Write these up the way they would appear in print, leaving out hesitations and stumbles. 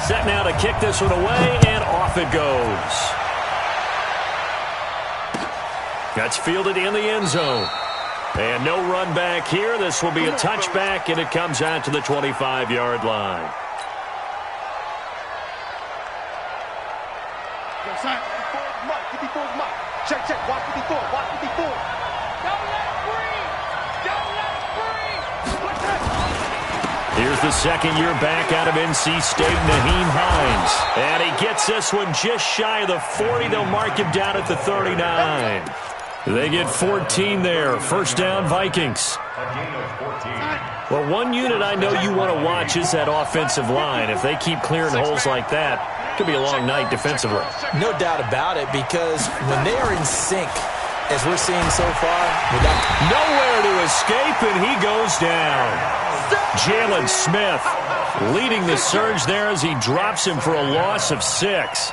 set now to kick this one away, and off it goes. That's fielded in the end zone. And no run back here. This will be a touchback, and it comes out to the 25-yard line. Check, check. Watch the before. Watch the before. Don't let it breathe. Don't let it breathe. Here's the second-year back out of NC State, Nyheim Hines. And he gets this one just shy of the 40. They'll mark him down at the 39. They get 14 there. First down, Vikings. Well, one unit I know you want to watch is that offensive line. If they keep clearing holes like that, it could be a long night defensively. No doubt about it, because when they are in sync, as we're seeing so far, nowhere to escape, and he goes down. Jalen Smith leading the surge there as he drops him for a loss of 6.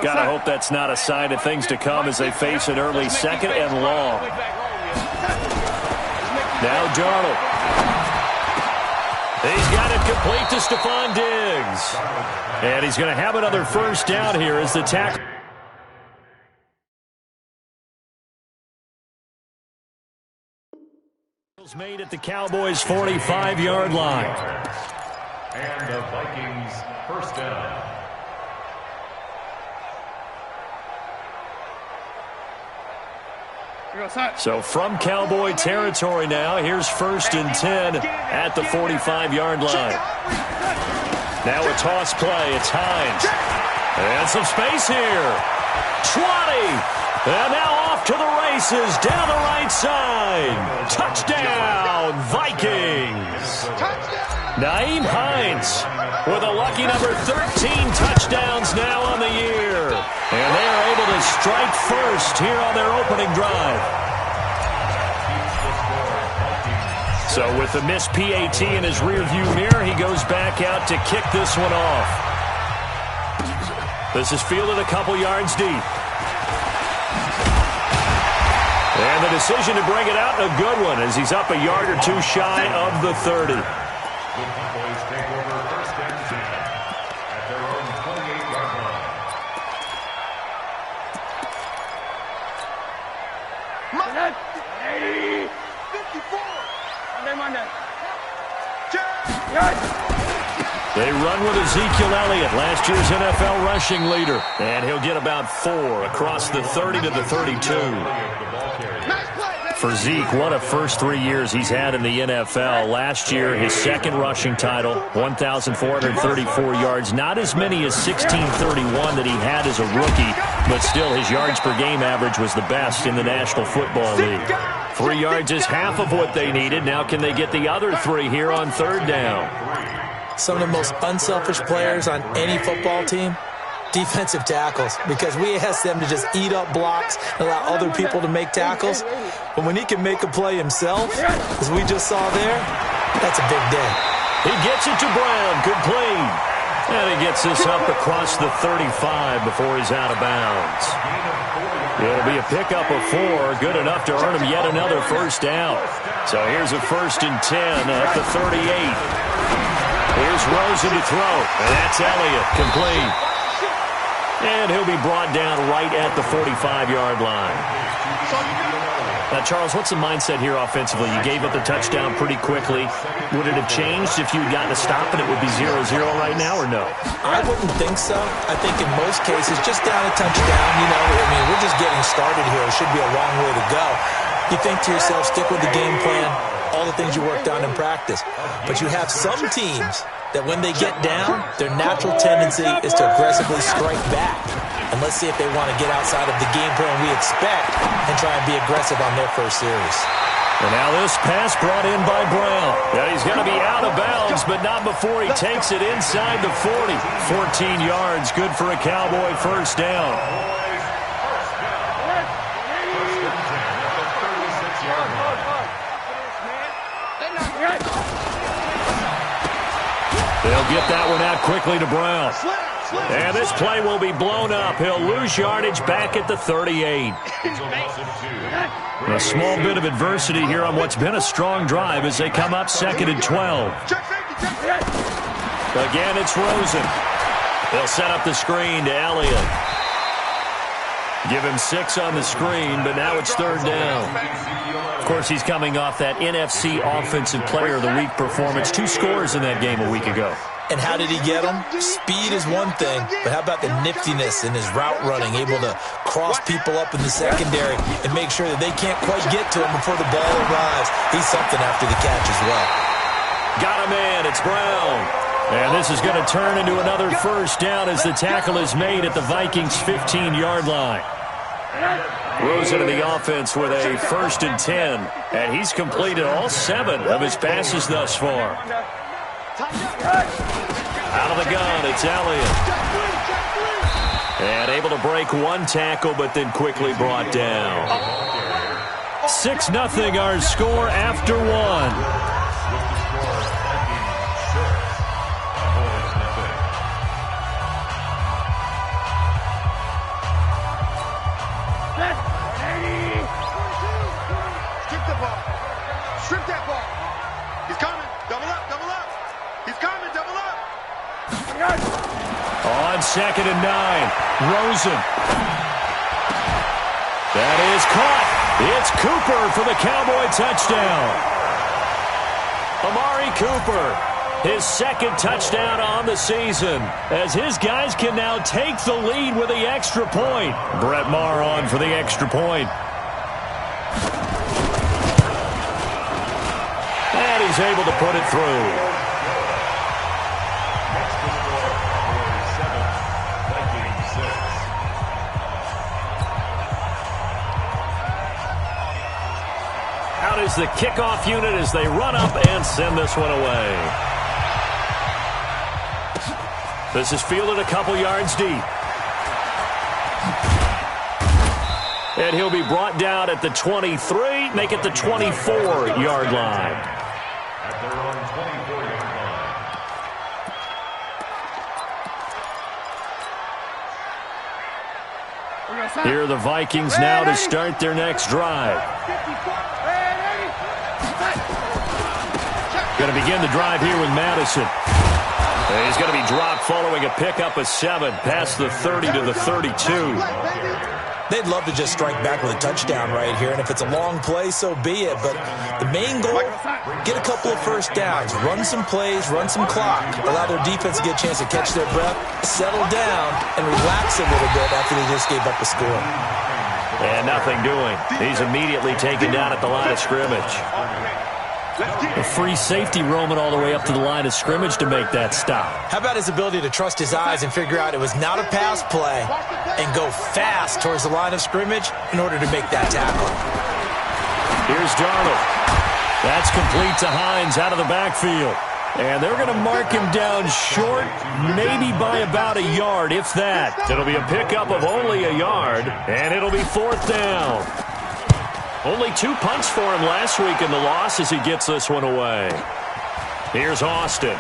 Gotta hope that's not a sign of things to come as they face an early second and long. Now Darnold. He's got it complete to Stephon Diggs. And he's going to have another first down here as the tackle. Made at the Cowboys' 45-yard line. And the Vikings first down. So from Cowboy territory now, here's 1st and 10 at the 45-yard line. Now a toss play. It's Hines. And some space here. 20. And now off to the races down the right side. Touchdown, Vikings. Nyheim Hines with a lucky number 13 touchdowns now on the year. And they are able to strike first here on their opening drive. So with the missed PAT in his rearview mirror, he goes back out to kick this one off. This is fielded a couple yards deep. And the decision to bring it out, a good one, as he's up a yard or two shy of the 30. The Cowboys take over 1st and 10 at their own 28-yard line. Monday, 54. Monday. They run with Ezekiel Elliott, last year's NFL rushing leader. And he'll get about 4 across the 30 to the 32. For Zeke, what a first 3 years he's had in the NFL. Last year, his second rushing title, 1,434 yards. Not as many as 1,631 that he had as a rookie, but still his yards per game average was the best in the National Football League. 3 yards is half of what they needed. Now can they get the other 3 here on 3rd down? some of the most unselfish players on any football team, defensive tackles, because we ask them to just eat up blocks and allow other people to make tackles. But when he can make a play himself, as we just saw there, that's a big day. He gets it to Brown, complete. And he gets this up across the 35 before he's out of bounds. It'll be a pickup of 4, good enough to earn him yet another first down. So here's a 1st and 10 at the 38. Here's Rosen to throw, and that's Elliott, complete. And he'll be brought down right at the 45-yard line. Now, Charles, what's the mindset here offensively? You gave up the touchdown pretty quickly. Would it have changed if you had gotten a stop and it would be 0-0 right now, or no? I wouldn't think so. I think in most cases, just down a touchdown, you know, I mean, we're just getting started here. It should be a long way to go. You think to yourself, stick with the game plan, all the things you worked on in practice. But you have some teams that when they get down, their natural tendency is to aggressively strike back. And let's see if they want to get outside of the game plan we expect and try and be aggressive on their first series. And now this pass brought in by Brown. Now he's going to be out of bounds, but not before he takes it inside the 40. 14 yards, good for a Cowboy first down. They'll get that one out quickly to Brown. And this play will be blown up. He'll lose yardage back at the 38. A small bit of adversity here on what's been a strong drive as they come up 2nd and 12. Again, it's Rosen. They'll set up the screen to Elliott. Give him 6 on the screen, but now it's 3rd down. Of course, he's coming off that NFC Offensive Player of the Week performance. 2 scores in that game a week ago. And how did he get them? Speed is one thing, but how about the niftiness in his route running, able to cross people up in the secondary and make sure that they can't quite get to him before the ball arrives. He's something after the catch as well. Got a man. It's Brown. And this is going to turn into another 1st down as the tackle is made at the Vikings' 15-yard line. Rosen in the offense with a 1st and 10, and he's completed all 7 of his passes thus far. Out of the gun, it's Elliott. And able to break 1 tackle, but then quickly brought down. 6-0 our score after 1. Strip that ball. He's coming. Double up, double up. He's coming, double up. On 2nd and 9, Rosen. That is caught. It's Cooper for the Cowboy touchdown. Amari Cooper, his 2nd touchdown on the season, as his guys can now take the lead with the extra point. Brett Maher on for the extra point. And he's able to put it through. Out is the kickoff unit as they run up and send this one away. This is fielded a couple yards deep. And he'll be brought down at the 23, make it the 24-yard line. At their own 24-yard line. Here are the Vikings now to start their next drive. Going to begin the drive here with Madison. He's going to be dropped following a pickup of 7 past the 30 to the 32. They'd love to just strike back with a touchdown right here, and if it's a long play, so be it. But the main goal, get a couple of 1st downs, run some plays, run some clock, allow their defense to get a chance to catch their breath, settle down, and relax a little bit after they just gave up a score. And nothing doing. He's immediately taken down at the line of scrimmage. A free safety roaming all the way up to the line of scrimmage to make that stop. How about his ability to trust his eyes and figure out it was not a pass play and go fast towards the line of scrimmage in order to make that tackle. Here's Darnold. That's complete to Hines out of the backfield. And they're going to mark him down short, maybe by about a yard, if that. It'll be a pickup of only a yard, and it'll be 4th down. Only 2 punts for him last week in the loss as he gets this one away. Here's Austin.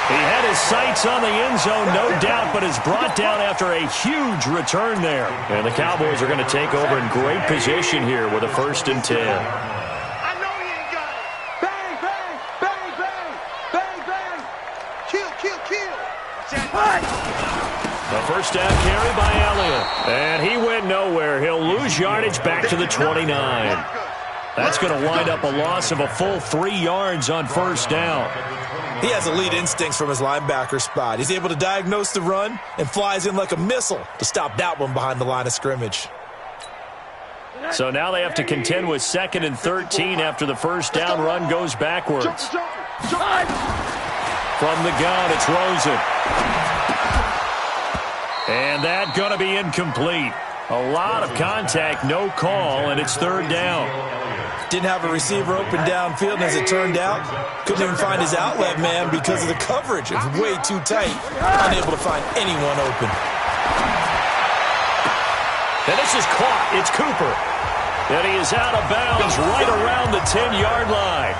He had his sights on the end zone, no doubt, but is brought down after a huge return there. And the Cowboys are going to take over in great position here with a 1st and 10. The 1st down carry by Elliott. And he went nowhere. He'll lose yardage back to the 29. That's going to wind up a loss of a full 3 yards on 1st down. He has elite instincts from his linebacker spot. He's able to diagnose the run and flies in like a missile to stop that one behind the line of scrimmage. So now they have to contend with 2nd and 13 after the 1st down run goes backwards. From the gun, it's Rosen. And that going to be incomplete. A lot of contact, no call, and it's 3rd down. Didn't have a receiver open downfield, and as it turned out, couldn't even find his outlet man because of the coverage. It was way too tight, unable to find anyone open. And this is caught. It's Cooper. And he is out of bounds right around the 10-yard line.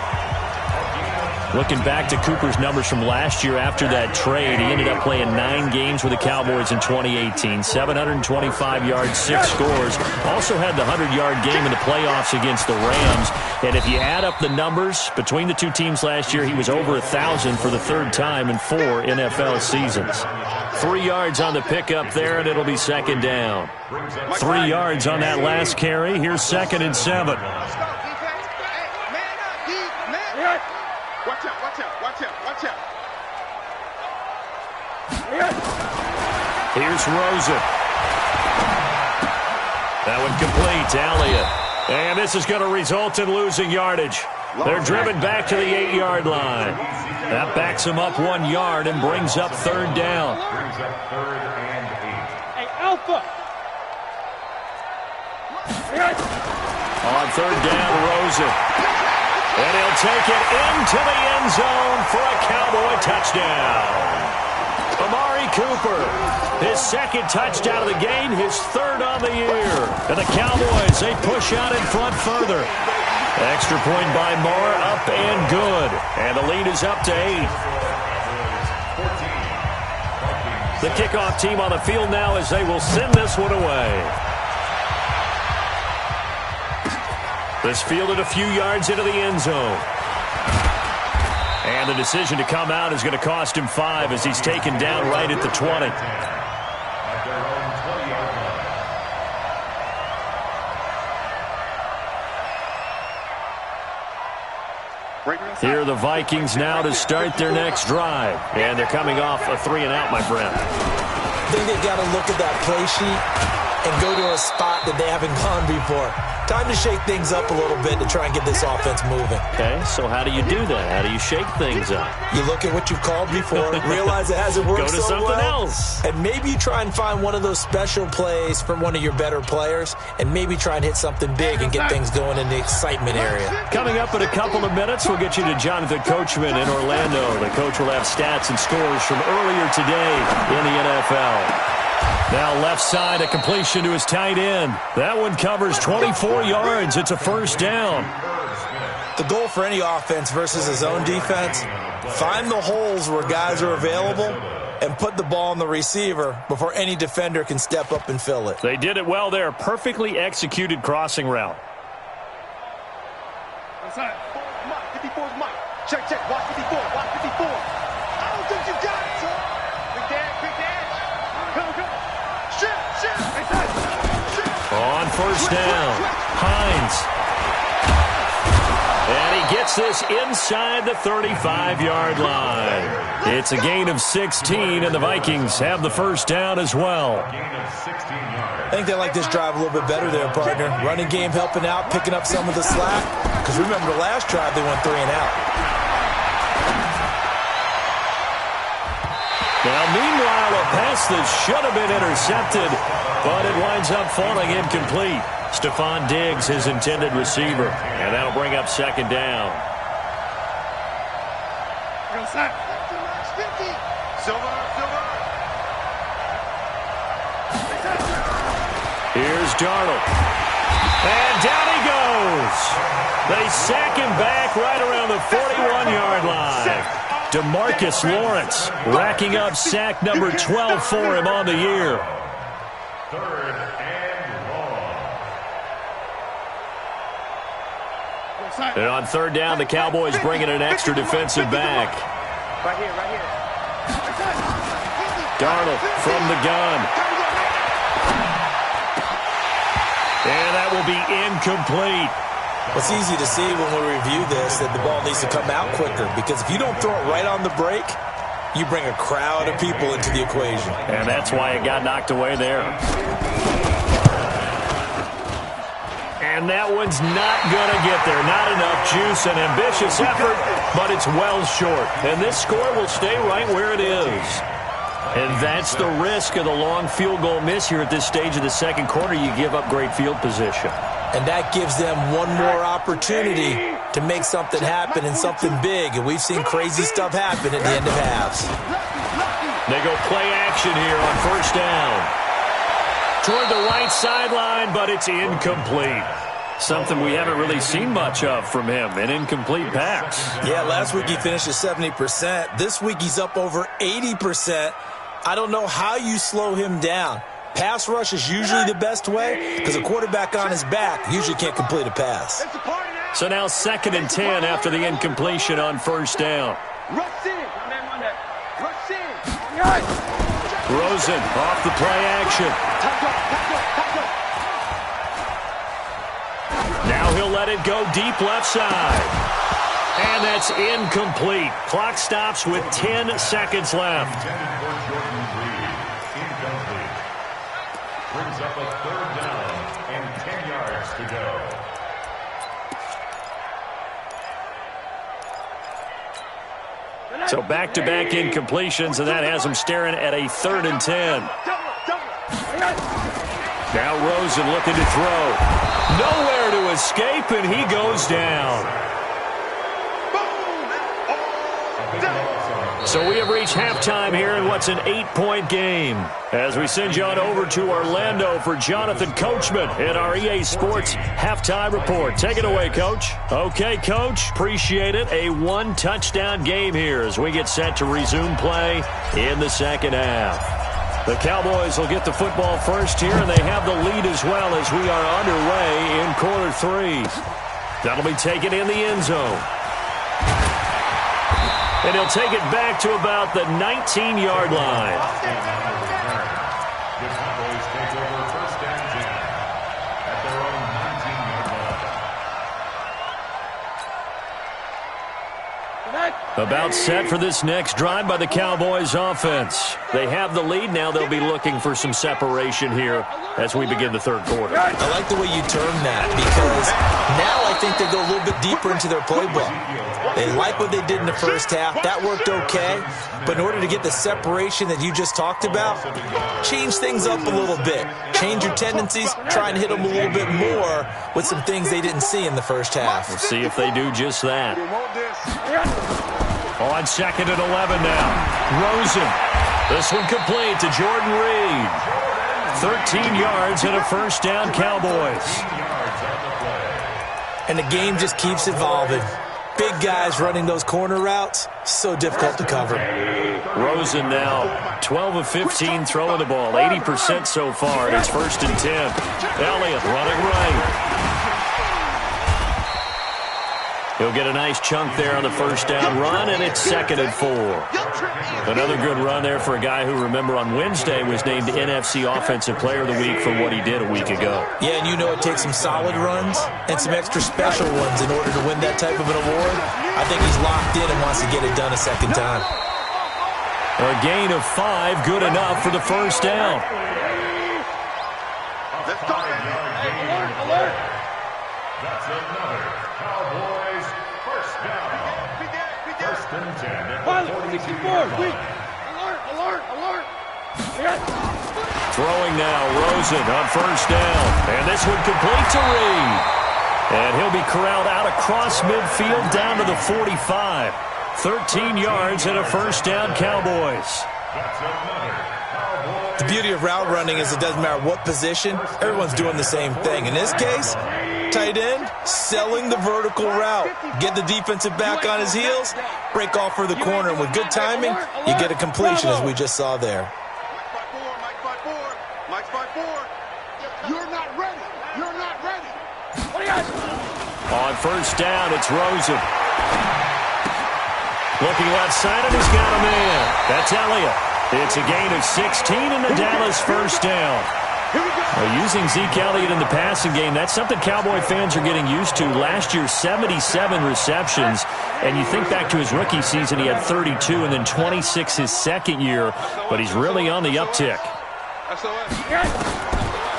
Looking back to Cooper's numbers from last year after that trade, he ended up playing 9 games with the Cowboys in 2018. 725 yards, 6 scores. Also had the 100-yard game in the playoffs against the Rams. And if you add up the numbers between the two teams last year, he was over 1,000 for the 3rd time in 4 NFL seasons. 3 yards on the pickup there, and it'll be 2nd down. 3 yards on that last carry. Here's 2nd and 7. Watch out, watch out, watch out, watch out. Here's Rosen. That one complete to Elliott. And this is going to result in losing yardage. They're driven back to the 8-yard line. That backs them up 1 yard and brings up 3rd down. Hey, Alpha. On 3rd down, Rosen. And he'll take it into the end zone for a Cowboy touchdown. Amari Cooper, his 2nd touchdown of the game, his 3rd on the year. And the Cowboys, they push out in front further. Extra point by Moore, up and good. And the lead is up to 8. The kickoff team on the field now as they will send this one away. This fielded a few yards into the end zone. And the decision to come out is going to cost him 5 as he's taken down right at the 20. Here are the Vikings now to start their next drive. And they're coming off a 3-and-out, my friend. I think they've got to look at that play sheet and go to a spot that they haven't gone before. Time to shake things up a little bit to try and get this offense moving. Okay, so how do you do that? How do you shake things up? You look at what you've called before, realize it hasn't worked so well. Go to something else. And maybe you try and find one of those special plays from one of your better players, and maybe try and hit something big and get things going in the excitement area. Coming up in a couple of minutes, we'll get you to Jonathan Coachman in Orlando. The coach will have stats and scores from earlier today in the NFL. Now left side, a completion to his tight end. That one covers 24 yards. It's a 1st down. The goal for any offense versus his own defense, find the holes where guys are available and put the ball on the receiver before any defender can step up and fill it. They did it well there. Perfectly executed crossing route. Outside. 54's Mike. Check, check. Watch 54. Watch 54. I don't think you got it, sir. Quick dash, quick dash. Come, come. On 1st down, Hines. And he gets this inside the 35-yard line. It's a gain of 16, and the Vikings have the 1st down as well. I think they like this drive a little bit better there, partner. Running game helping out, picking up some of the slack. Because remember, the last drive they went 3-and-out. Now, meanwhile, a pass that should have been intercepted, but it winds up falling incomplete. Stephon Diggs, his intended receiver, and that'll bring up 2nd down. Here's Darnold. And down he goes. They sack him back right around the 41-yard line. DeMarcus Lawrence racking up sack number 12 for him on the year. 3rd and long. And on 3rd down, the Cowboys bring in an extra defensive back. Right here, right here. Darnold from the gun. And that will be incomplete. It's easy to see when we review this that the ball needs to come out quicker, because if you don't throw it right on the break, you bring a crowd of people into the equation. And that's why it got knocked away there. And that one's not going to get there. Not enough juice, an ambitious effort, but it's well short. And this score will stay right where it is. And that's the risk of the long field goal miss here at this stage of the 2nd quarter. You give up great field position. And that gives them one more opportunity to make something happen and something big. And we've seen crazy stuff happen at the end of halves. They go play action here on 1st down. Toward the right sideline, but it's incomplete. Something we haven't really seen much of from him, an incomplete pass. Yeah, last week he finished at 70%. This week he's up over 80%. I don't know how you slow him down. Pass rush is usually the best way because a quarterback on his back usually can't complete a pass. So now 2nd and 10 after the incompletion on first down. Rush in. Rush in. Rosen off the play action. Now he'll let it go deep left side. And that's incomplete. Clock stops with 10 seconds left. Brings up a 3rd down and 10 yards to go. So back-to-back incompletions, and that has him staring at a 3rd and 10. Now Rosen looking to throw. Nowhere to escape, and he goes down. So we have reached halftime here in what's an 8-point game. As we send you on over to Orlando for Jonathan Coachman in our EA Sports Halftime Report. Take it away, Coach. Okay, Coach. Appreciate it. A 1-touchdown game here as we get set to resume play in the second half. The Cowboys will get the football first here, and they have the lead as well as we are underway in quarter 3. That'll be taken in the end zone. And he'll take it back to about the 19-yard line. The Cowboys take over 1st and 10 at their own 19-yard line. About set for this next drive by the Cowboys offense. They have the lead. Now they'll be looking for some separation here as we begin the 3rd quarter. I like the way you term that because now I think they go a little bit deeper into their playbook. They like what they did in the first half. That worked okay. But in order to get the separation that you just talked about, change things up a little bit. Change your tendencies. Try and hit them a little bit more with some things they didn't see in the first half. We'll see if they do just that. On 2nd and 11 now. Rosen. This one complete to Jordan Reed. 13 yards and a 1st down, Cowboys. And the game just keeps evolving. Big guys running those corner routes, so difficult to cover. Rosen now 12 of 15 throwing the ball, 80% so far, and it's 1st and 10. Elliott running right. He'll get a nice chunk there on the 1st down run, and it's 2nd and 4. Another good run there for a guy who, remember, on Wednesday was named NFC Offensive Player of the Week for what he did a week ago. Yeah, and you know it takes some solid runs and some extra special ones in order to win that type of an award. I think he's locked in and wants to get it done a 2nd time. A gain of 5, good enough for the 1st down. Let's go. Alert. That's another Cowboys 1st down. 1st and 10 at the 42-yard line. Alert. Throwing now, Rosen on 1st down. And this one complete to Reed. And he'll be corralled out across midfield down to the 45. 13 yards and a 1st down, Cowboys. That's another Cowboys. The beauty of route running is it doesn't matter what position, everyone's doing the same thing. In this case, tight end, selling the vertical route. Get the defensive back on his heels, break off for the corner, and with good timing, you get a completion as we just saw there. Mike's by 4. You're not ready. On 1st down, it's Rosen. Looking left side, and he's got a man. That's Elliott. It's a gain of 16 and the Dallas 1st down. Using Zeke Elliott in the passing game, that's something Cowboy fans are getting used to. Last year, 77 receptions. And you think back to his rookie season, he had 32 and then 26 his 2nd year. But he's really on the uptick.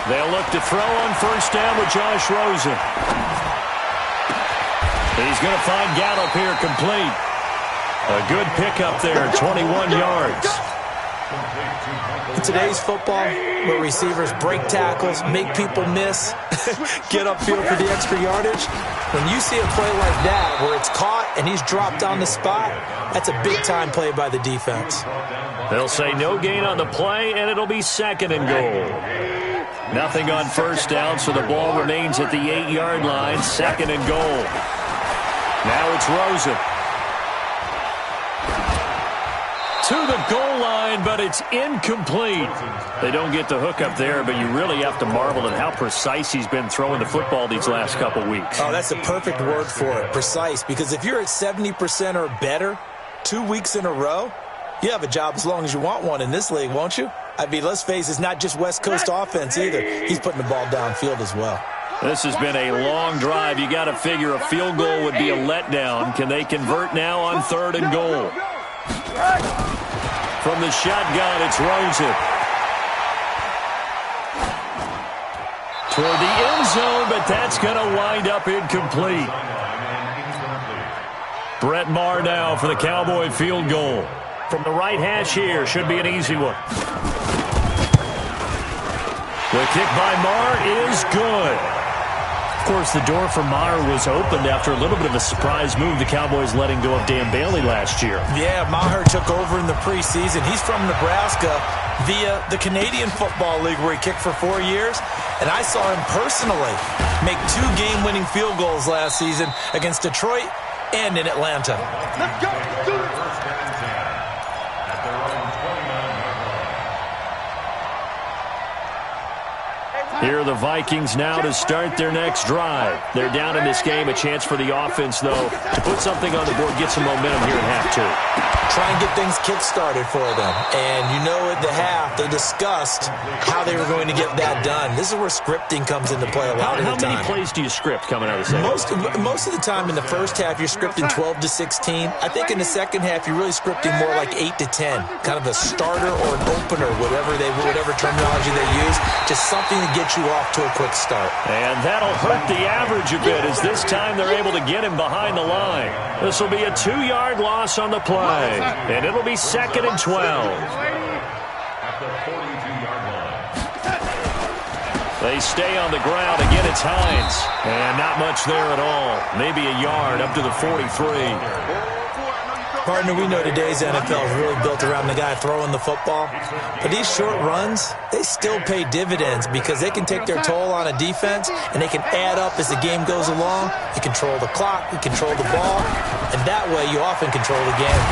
They'll look to throw on 1st down with Josh Rosen. He's going to find Gallup here complete. A good pickup there, 21 yards. In today's football, where receivers break tackles, make people miss, get upfield for the extra yardage, when you see a play like that where it's caught and he's dropped on the spot, that's a big-time play by the defense. They'll say no gain on the play, and it'll be 2nd and goal. Nothing on first down, so the ball remains at the 8-yard line, 2nd and goal. Now it's Rosen. To the goal line, but it's incomplete. They don't get the hook up there, but you really have to marvel at how precise he's been throwing the football these last couple weeks. Oh, that's a perfect word for it, precise, because if you're at 70% or better 2 weeks in a row, you have a job as long as you want one in this league, won't you? I mean, let's face it, it's not just West Coast offense either. He's putting the ball downfield as well. This has been a long drive. You got to figure a field goal would be a letdown. Can they convert now on 3rd and goal? From the shotgun, it's Rosen. Toward the end zone, but that's going to wind up incomplete. Brett Maher now for the Cowboy field goal. From the right hash here, should be an easy one. The kick by Maher is good. Of course, the door for Maher was opened after a little bit of a surprise move. The Cowboys letting go of Dan Bailey last year. Yeah, Maher took over in the preseason. He's from Nebraska via the Canadian Football League where he kicked for 4 years. And I saw him personally make 2 game-winning field goals last season against Detroit and in Atlanta. Let's go. Do it. Here are the Vikings now to start their next drive. They're down in this game. A chance for the offense, though, to put something on the board, get some momentum here in half 2. Try and get things kick-started for them. And you know at the half, they discussed how they were going to get that done. This is where scripting comes into play a lot of the time. How many plays do you script coming out of the second? Most of the time in the first half, you're scripting 12 to 16. I think in the second half, you're really scripting more like 8 to 10. Kind of a starter or an opener, whatever terminology they use. Just something to get you off to a quick start. And that'll hurt the average a bit as this time they're able to get him behind the line. This will be a 2-yard loss on the play. And it'll be 2nd and 12. At the 42-yard line. They stay on the ground. Again, it's Hines. And not much there at all. Maybe a yard up to the 43. Partner, we know today's NFL is really built around the guy throwing the football. But these short runs, they still pay dividends because they can take their toll on a defense and they can add up as the game goes along. You control the clock, you control the ball, and that way you often control the game.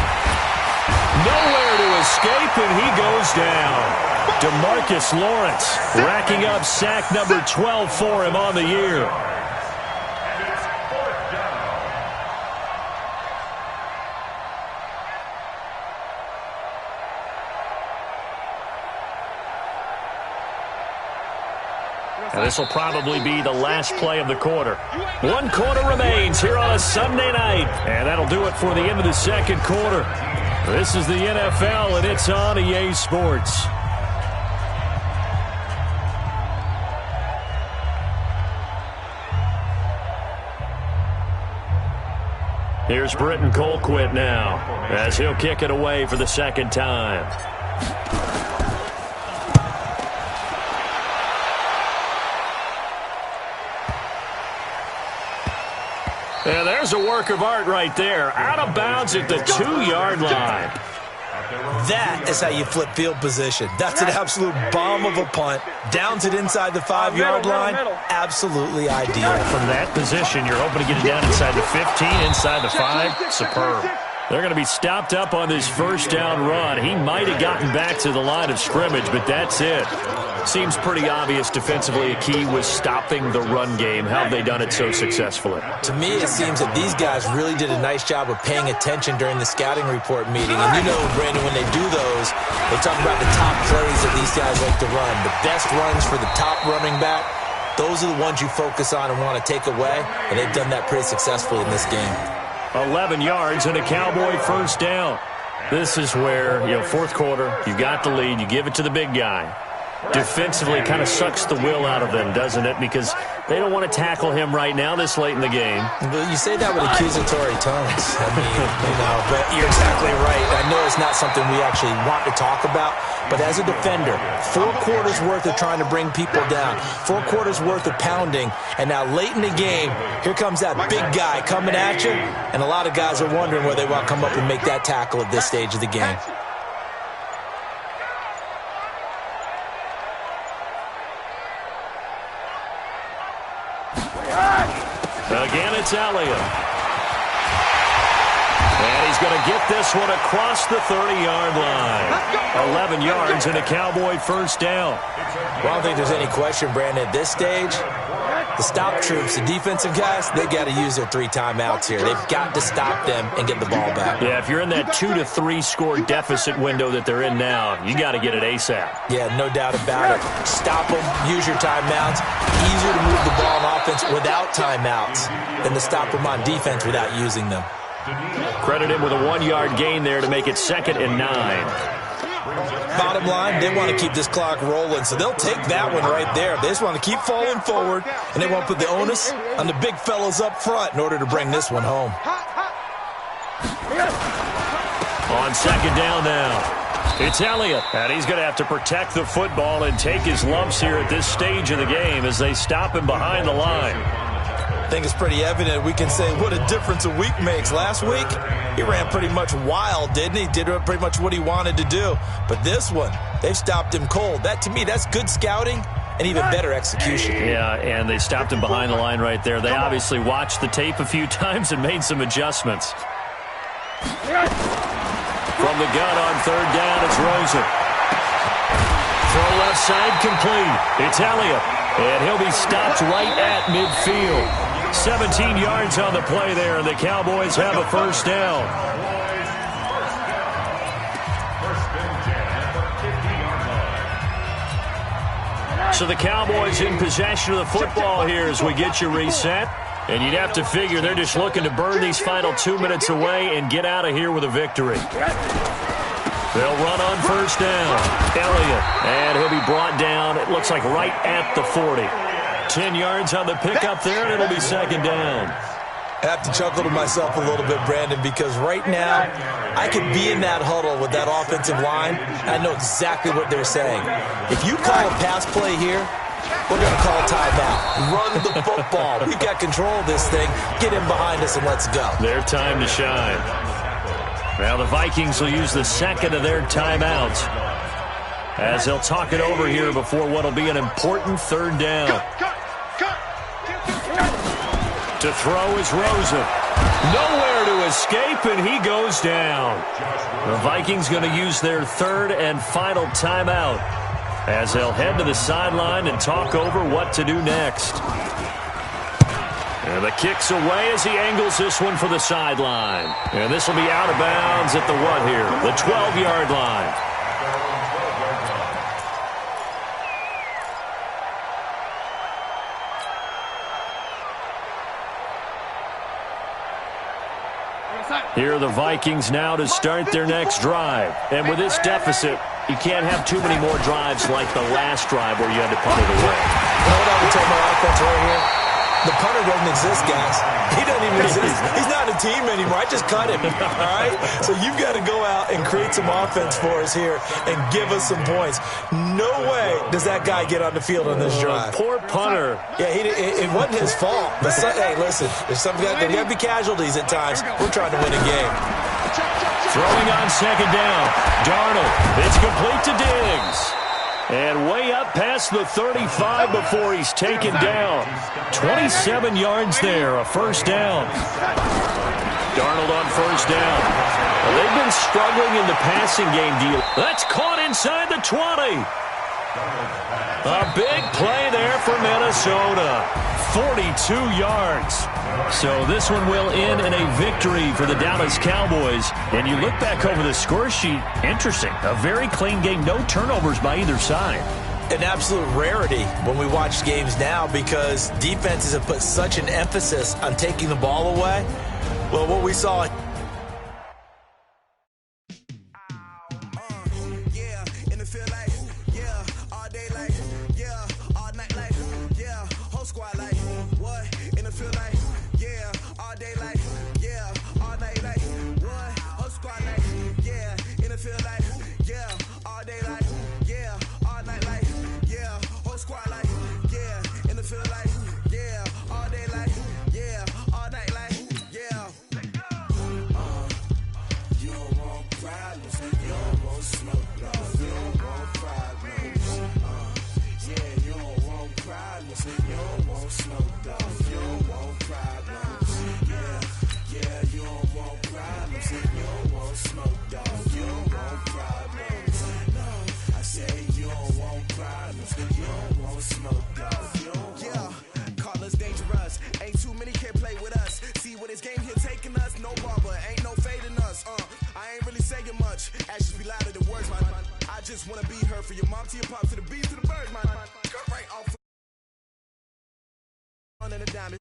Nowhere to escape, and he goes down. DeMarcus Lawrence racking up sack number 12 for him on the year. And this will probably be the last play of the quarter. 1 quarter remains here on a Sunday night. And that'll do it for the end of the second quarter. This is the NFL, and it's on EA Sports. Here's Britton Colquitt now as he'll kick it away for the second time. And there's a work of art right there. Out of bounds at the 2-yard line. That is how you flip field position. That's an absolute bomb of a punt. Downs it inside the 5-yard line. Absolutely ideal. From that position, you're hoping to get it down inside the 15, inside the 5. Superb. They're going to be stopped up on this first down run. He might have gotten back to the line of scrimmage, but that's it. Seems pretty obvious defensively a key was stopping the run game. How have they done it so successfully? To me, it seems that these guys really did a nice job of paying attention during the scouting report meeting. And you know, Brandon, when they do those, they talk about the top plays that these guys like to run. The best runs for the top running back, those are the ones you focus on and want to take away. And they've done that pretty successfully in this game. 11 yards and a Cowboy first down. This is where, fourth quarter, you got the lead, you give it to the big guy. Defensively kind of sucks the will out of them, doesn't it? Because they don't want to tackle him right now this late in the game. Well, you say that with accusatory tones. I mean, but you're exactly right. I know it's not something we actually want to talk about, but as a defender, 4 quarters worth of trying to bring people down, 4 quarters worth of pounding, and now late in the game, here comes that big guy coming at you, and a lot of guys are wondering whether they want to come up and make that tackle at this stage of the game. Again, it's Elliott. And he's going to get this one across the 30-yard line. 11 yards and a Cowboy first down. Well, I don't think there's any question, Brandon, at this stage, the stop troops, the defensive guys, they got to use their 3 timeouts here. They've got to stop them and get the ball back. Yeah, if you're in that 2 to 3 score deficit window that they're in now, you got to get it ASAP. Yeah, no doubt about it. Stop them, use your timeouts. Easier to move the ball on offense without timeouts than to stop them on defense without using them. Credit him with a 1-yard gain there to make it 2nd and 9. Bottom line, they want to keep this clock rolling, so they'll take that one right there. They just want to keep falling forward, and they want to put the onus on the big fellas up front in order to bring this one home. On 2nd down now, it's Elliott, and he's going to have to protect the football and take his lumps here at this stage of the game as they stop him behind the line. I think it's pretty evident. We can say what a difference a week makes. Last week, he ran pretty much wild, didn't he? Did pretty much what he wanted to do. But this one, they've stopped him cold. That, to me, that's good scouting and even better execution. Yeah, and they stopped him behind the line right there. They obviously watched the tape a few times and made some adjustments. From the gun on 3rd down, it's Rosen. Throw left side complete. It's Elliott, and he'll be stopped right at midfield. 17 yards on the play there, and the Cowboys have a first down. So the Cowboys in possession of the football here as we get you reset. And you'd have to figure they're just looking to burn these final 2 minutes away and get out of here with a victory. They'll run on 1st down. Elliott, and he'll be brought down, it looks like right at the 40. 10 yards on the pickup there, and it'll be 2nd down. I have to chuckle to myself a little bit, Brandon, because right now I could be in that huddle with that offensive line, and I know exactly what they're saying. If you call a pass play here, we're going to call timeout. Run the football. We've got control of this thing. Get him behind us and let's go. Their time to shine. Now the Vikings will use the 2nd of their timeouts as they'll talk it over here before what will be an important 3rd down. To throw is Rosen. Nowhere to escape, and he goes down. The Vikings going to use their 3rd and final timeout as they'll head to the sideline and talk over what to do next. And the kick's away as he angles this one for the sideline. And this will be out of bounds at the what here? The 12-yard line. Here are the Vikings now to start their next drive. And with this deficit, you can't have too many more drives like the last drive where you had to punt it away. You know what I would tell my offense right here? The punter doesn't exist, guys. He doesn't even exist. He's not a team anymore. I just cut him, all right? So you've got to go out and create some offense for us here and give us some points. No way does that guy get on the field on this drive. Poor punter. Yeah, it wasn't his fault. But hey, listen, there's got to be casualties at times. We're trying to win a game. Throwing on 2nd down. Darnold. It's complete to Diggs. And way up past the 35 before he's taken down. 27 yards there, a first down. Darnold on 1st down. Well, they've been struggling in the passing game deal. That's caught inside the 20. A big play there for Minnesota. 42 yards. So this one will end in a victory for the Dallas Cowboys. And you look back over the score sheet, interesting. A very clean game, no turnovers by either side. An absolute rarity when we watch games now because defenses have put such an emphasis on taking the ball away. Well, what we saw... problems. You don't want smoke, though. You don't want problems. Yeah, you don't want problems. You don't want smoke, though. You don't want problems. No, I say you don't want problems. You don't want smoke, though. Yeah, call us dangerous. Ain't too many can play with us. See what this game here taking us? No barber, ain't no fading us. I ain't really saying much. Actions be louder than words, man. I just wanna be heard for your mom to your pop to the beat to the birds, man. Cut right off. And a diamond.